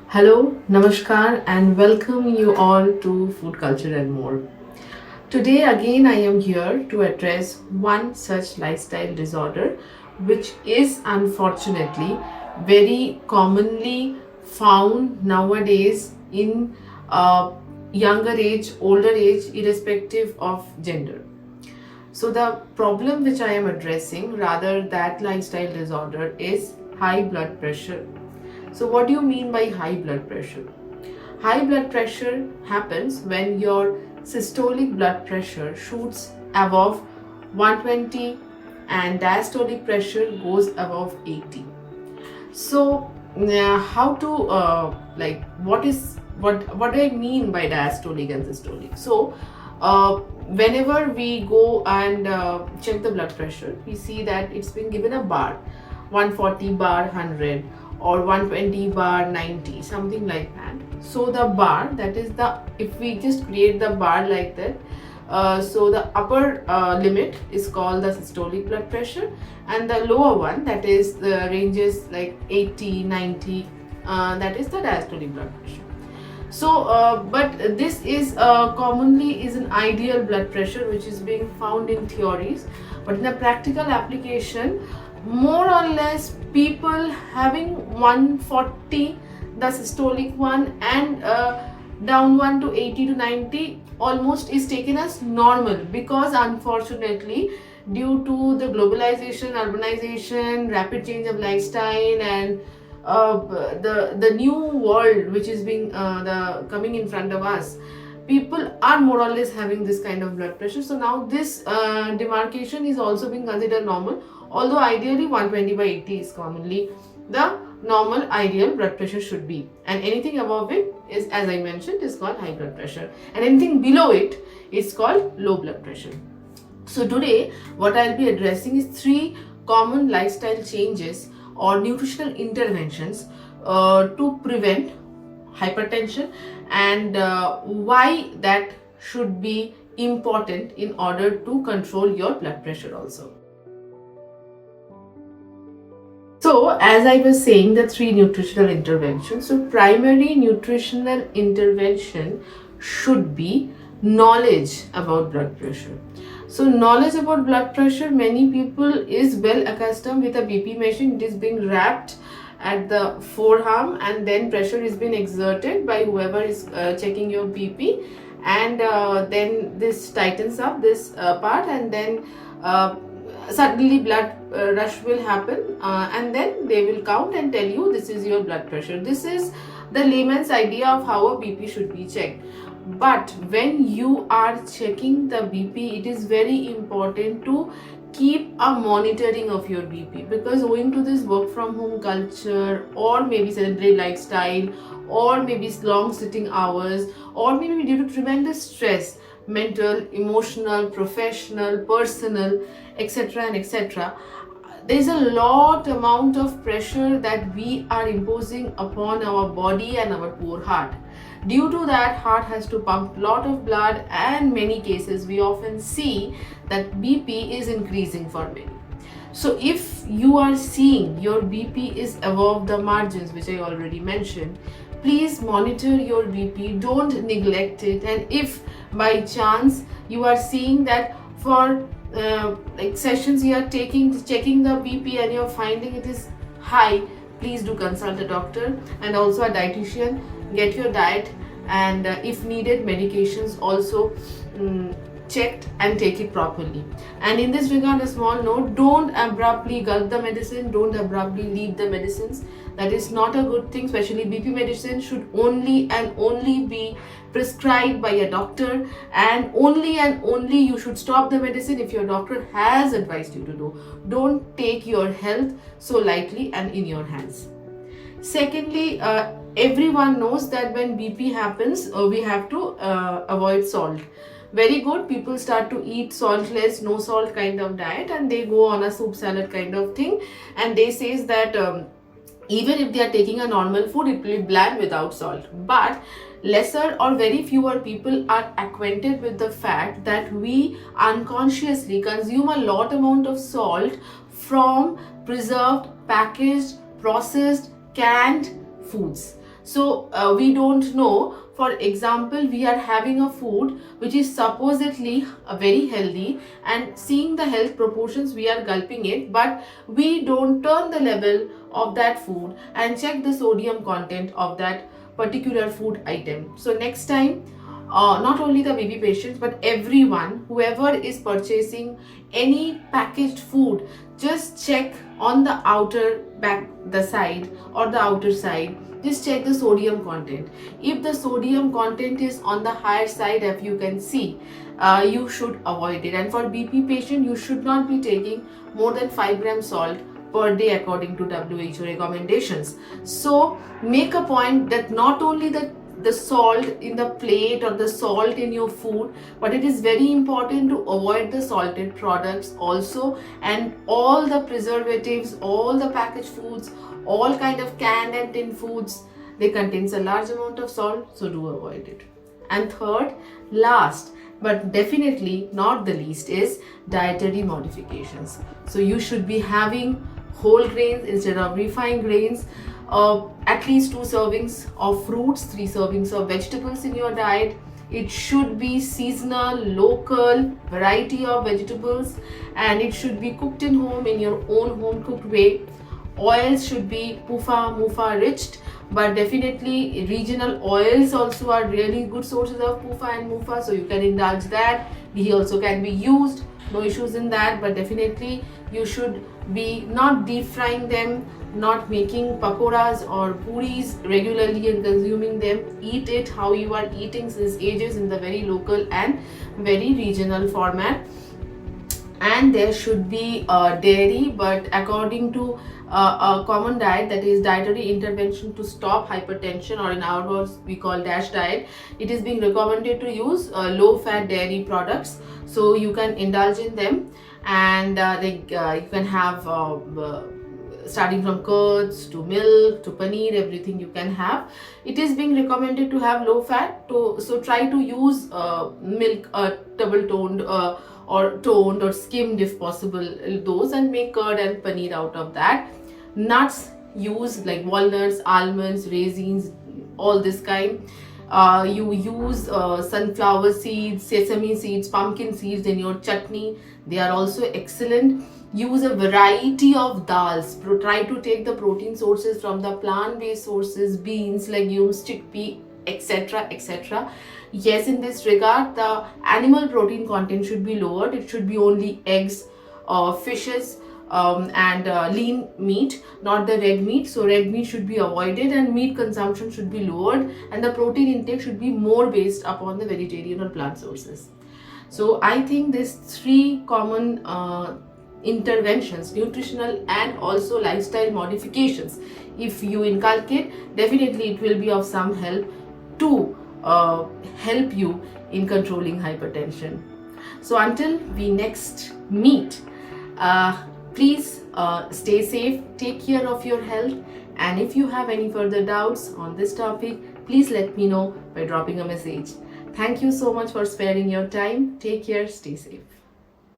Hello, Namaskar, and welcome you all to Food Culture and More. Today, again, I am here to address one such lifestyle disorder, which is unfortunately very commonly found nowadays in younger age, older age, irrespective of gender. So, the problem which I am addressing, rather that lifestyle disorder, is high blood pressure. So, what do you mean by high blood pressure? High blood pressure happens when your systolic blood pressure shoots above 120 and diastolic pressure goes above 80. So, how to what do I mean by diastolic and systolic? So, whenever we go and check the blood pressure, we see that it's been given a bar, 140 bar 100 or 120 bar 90, something like that. So the bar, that is the, if we just create the bar like that, so the upper limit is called the systolic blood pressure, and the lower one, that is the ranges like 80 90, that is the diastolic blood pressure. So but this is commonly is an ideal blood pressure which is being found in theories, but in the practical application, more or less people having 140, the systolic one, and down one to 80 to 90 almost is taken as normal, because unfortunately due to the globalization, urbanization, rapid change of lifestyle, and the new world which is being coming in front of us, people are more or less having this kind of blood pressure. So now this demarcation is also being considered normal, although ideally 120 by 80 is commonly the normal ideal blood pressure should be, and anything above it is, as I mentioned, is called high blood pressure, and anything below it is called low blood pressure. So today what I'll be addressing is three common lifestyle changes or nutritional interventions to prevent hypertension, and why that should be important in order to control your blood pressure also. So, as I was saying, the three nutritional interventions. So, primary nutritional intervention should be knowledge about blood pressure. So, knowledge about blood pressure, many people is well accustomed with a BP machine. It is being wrapped at the forearm, and then pressure is being exerted by whoever is checking your BP, and then this tightens up this part, and then suddenly blood rush will happen, and then they will count and tell you this is your blood pressure. This is the layman's idea of how a BP should be checked. But when you are checking the BP, it is very important to keep a monitoring of your BP, because owing to this work from home culture, or maybe sedentary lifestyle, or maybe long sitting hours, or maybe due to tremendous stress, mental, emotional, professional, personal, etc. and etc., there is a lot amount of pressure that we are imposing upon our body and our poor heart. Due to that, heart has to pump lot of blood, and many cases we often see that BP is increasing for many. So if you are seeing your BP is above the margins which I already mentioned, please monitor your BP, don't neglect it. And if by chance you are seeing that for like sessions you are checking the BP and you're finding it is high, please do consult a doctor and also a dietitian. Get your diet, and if needed, medications also checked and take it properly. And in this regard, a small note: don't abruptly gulp the medicine, don't abruptly leave the medicines. That is not a good thing. Especially BP medicine should only and only be prescribed by a doctor, and only you should stop the medicine if your doctor has advised you to do. Don't take your health so lightly and in your hands. Secondly, everyone knows that when BP happens, we have to avoid salt. Very good, people start to eat saltless, no salt kind of diet, and they go on a soup salad kind of thing, and they says that even if they are taking a normal food, it will be bland without salt. But lesser or very fewer people are acquainted with the fact that we unconsciously consume a lot amount of salt from preserved, packaged, processed, canned foods. So we don't know. For example, we are having a food which is supposedly very healthy, and seeing the health proportions, we are gulping it, but we don't turn the level of that food and check the sodium content of that particular food item. So next time, not only the baby patients but everyone, whoever is purchasing any packaged food, just check on the outer back, the side or the outer side, just check the sodium content. If the sodium content is on the higher side, if you can see, you should avoid it. And for BP patient, you should not be taking more than 5 grams salt per day according to WHO recommendations. So make a point that not only the salt in the plate or the salt in your food, but it is very important to avoid the salted products also, and all the preservatives, all the packaged foods, all kind of canned and tin foods, they contains a large amount of salt, so do avoid it. And third, last but definitely not the least, is dietary modifications. So you should be having whole grains instead of refined grains, at least 2 servings of fruits, 3 servings of vegetables in your diet. It should be seasonal, local, variety of vegetables, and it should be cooked in home in your own home cooked way. Oils should be PUFA rich, but definitely regional oils also are really good sources of PUFA and MUFA, so you can indulge that. Ghee also can be used, no issues in that, but definitely you should be not deep frying them, not making pakoras or puris regularly and consuming them. Eat it how you are eating since ages, in the very local and very regional format. And there should be dairy, but according to a common diet, that is dietary intervention to stop hypertension, or in our words we call DASH diet, it is being recommended to use low fat dairy products, so you can indulge in them. And you can have starting from curds to milk to paneer, everything you can have. It is being recommended to have low fat, so try to use milk, double toned or toned or skimmed if possible, those, and make curd and paneer out of that. Nuts use like walnuts, almonds, raisins, all this kind. You use sunflower seeds, sesame seeds, pumpkin seeds in your chutney, they are also excellent. Use a variety of dals. Try to take the protein sources from the plant-based sources, beans, legumes, chickpea, etc, etc. Yes, in this regard, the animal protein content should be lowered. It should be only eggs, fishes, and lean meat, not the red meat. So red meat should be avoided, and meat consumption should be lowered, and the protein intake should be more based upon the vegetarian or plant sources. So I think these 3 common interventions, nutritional and also lifestyle modifications, if you inculcate, definitely it will be of some help to help you in controlling hypertension. So until we next meet, please stay safe, take care of your health, and if you have any further doubts on this topic, please let me know by dropping a message. Thank you so much for sparing your time. Take care, stay safe.